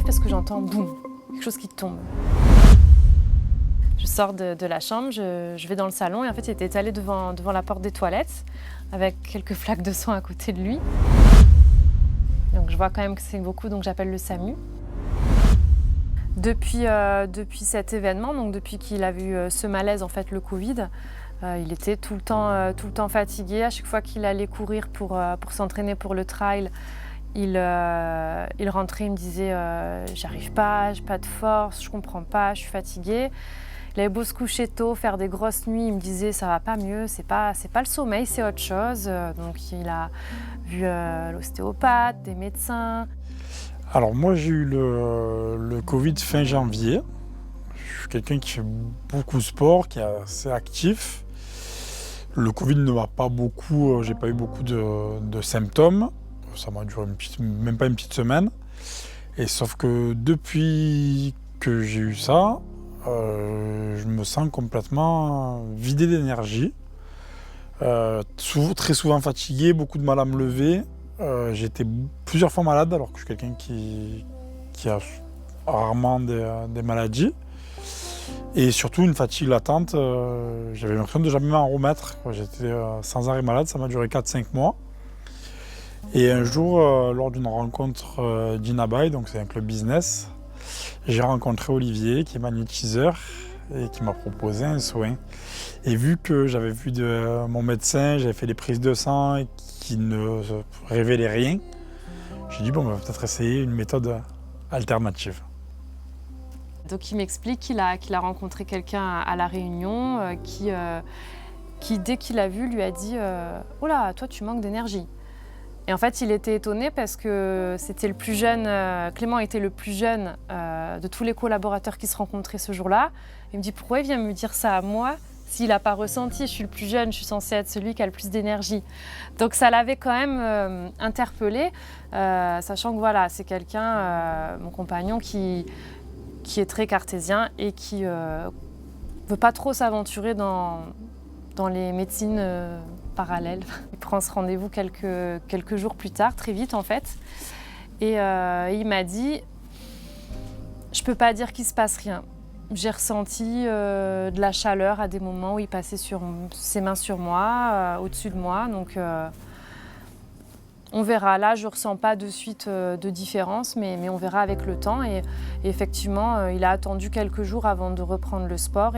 lève parce que j'entends boum, quelque chose qui tombe. Je sors de la chambre, je vais dans le salon et en fait il était étalé devant la porte des toilettes avec quelques flaques de sang à côté de lui. Donc je vois quand même que c'est beaucoup, donc j'appelle le SAMU. Depuis cet événement, donc depuis qu'il a vu ce malaise, en fait, le Covid, il était tout le temps fatigué. À chaque fois qu'il allait courir pour s'entraîner pour le trail, il rentrait, il me disait j'arrive pas, j'ai pas de force, je comprends pas, je suis fatigué. Il avait beau se coucher tôt, faire des grosses nuits, il me disait ça va pas mieux, c'est pas le sommeil, c'est autre chose. Donc il a vu l'ostéopathe, des médecins. Alors moi j'ai eu le Covid fin janvier. Je suis quelqu'un qui fait beaucoup de sport, qui est assez actif. Le Covid ne m'a pas beaucoup, j'ai pas eu beaucoup de symptômes. Ça m'a duré même pas une petite semaine. Et sauf que depuis que j'ai eu ça, je me sens complètement vidé d'énergie. Très souvent fatigué, beaucoup de mal à me lever. J'ai été plusieurs fois malade alors que je suis quelqu'un qui a rarement des maladies. Et surtout une fatigue latente, j'avais l'impression de jamais m'en remettre. J'étais sans arrêt malade, ça m'a duré 4-5 mois. Et un jour, lors d'une rencontre d'Inabai, donc c'est un club business, j'ai rencontré Olivier qui est magnétiseur et qui m'a proposé un soin. Et vu que j'avais vu mon médecin, j'avais fait des prises de sang et qui ne révélaient rien, j'ai dit bon, on va peut-être essayer une méthode alternative. Donc il m'explique qu'il a rencontré quelqu'un à La Réunion qui, dès qu'il l'a vu, lui a dit « Oh là, toi tu manques d'énergie ». Et en fait, il était étonné parce que c'était le plus jeune, Clément était le plus jeune de tous les collaborateurs qui se rencontraient ce jour-là. Il me dit « Pourquoi il vient me dire ça à moi ? S'il n'a pas ressenti, je suis le plus jeune, je suis censée être celui qui a le plus d'énergie. » Donc ça l'avait quand même interpellé, sachant que voilà, c'est quelqu'un, mon compagnon, qui est très cartésien et qui ne veut pas trop s'aventurer dans les médecines parallèles. Il prend ce rendez-vous quelques jours plus tard, très vite en fait. Et il m'a dit « Je ne peux pas dire qu'il ne se passe rien. J'ai ressenti de la chaleur à des moments où il passait ses mains sur moi, au-dessus de moi. Donc on verra. Là, je ne ressens pas de suite de différence, mais on verra avec le temps. Et effectivement, il a attendu quelques jours avant de reprendre le sport.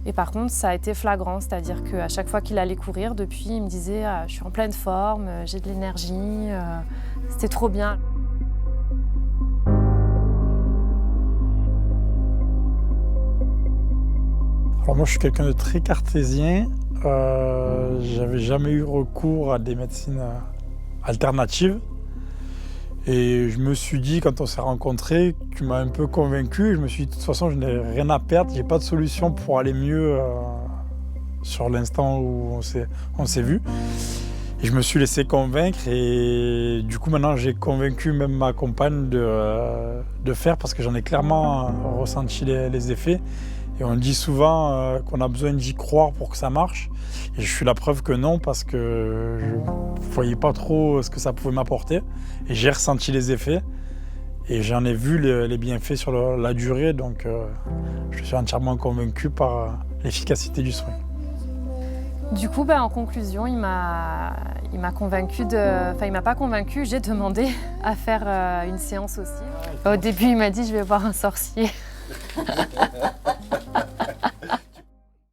Et par contre, ça a été flagrant. C'est-à-dire qu'à chaque fois qu'il allait courir, depuis, il me disait « Je suis en pleine forme, j'ai de l'énergie, c'était trop bien ». Alors moi, je suis quelqu'un de très cartésien. J'avais jamais eu recours à des médecines alternatives. Et je me suis dit, quand on s'est rencontrés, tu m'as un peu convaincu. Je me suis dit, de toute façon, je n'ai rien à perdre. J'ai pas de solution pour aller mieux sur l'instant où on s'est vu. Et je me suis laissé convaincre. Et du coup, maintenant, j'ai convaincu même ma compagne de faire parce que j'en ai clairement ressenti les effets. Et on dit souvent qu'on a besoin d'y croire pour que ça marche. Et je suis la preuve que non, parce que je ne voyais pas trop ce que ça pouvait m'apporter. Et j'ai ressenti les effets. Et j'en ai vu les bienfaits sur la durée. Donc je suis entièrement convaincu par l'efficacité du soin. Du coup, en conclusion, il m'a convaincu Enfin, il m'a pas convaincu, j'ai demandé à faire une séance aussi. Au début, il m'a dit « Je vais voir un sorcier ».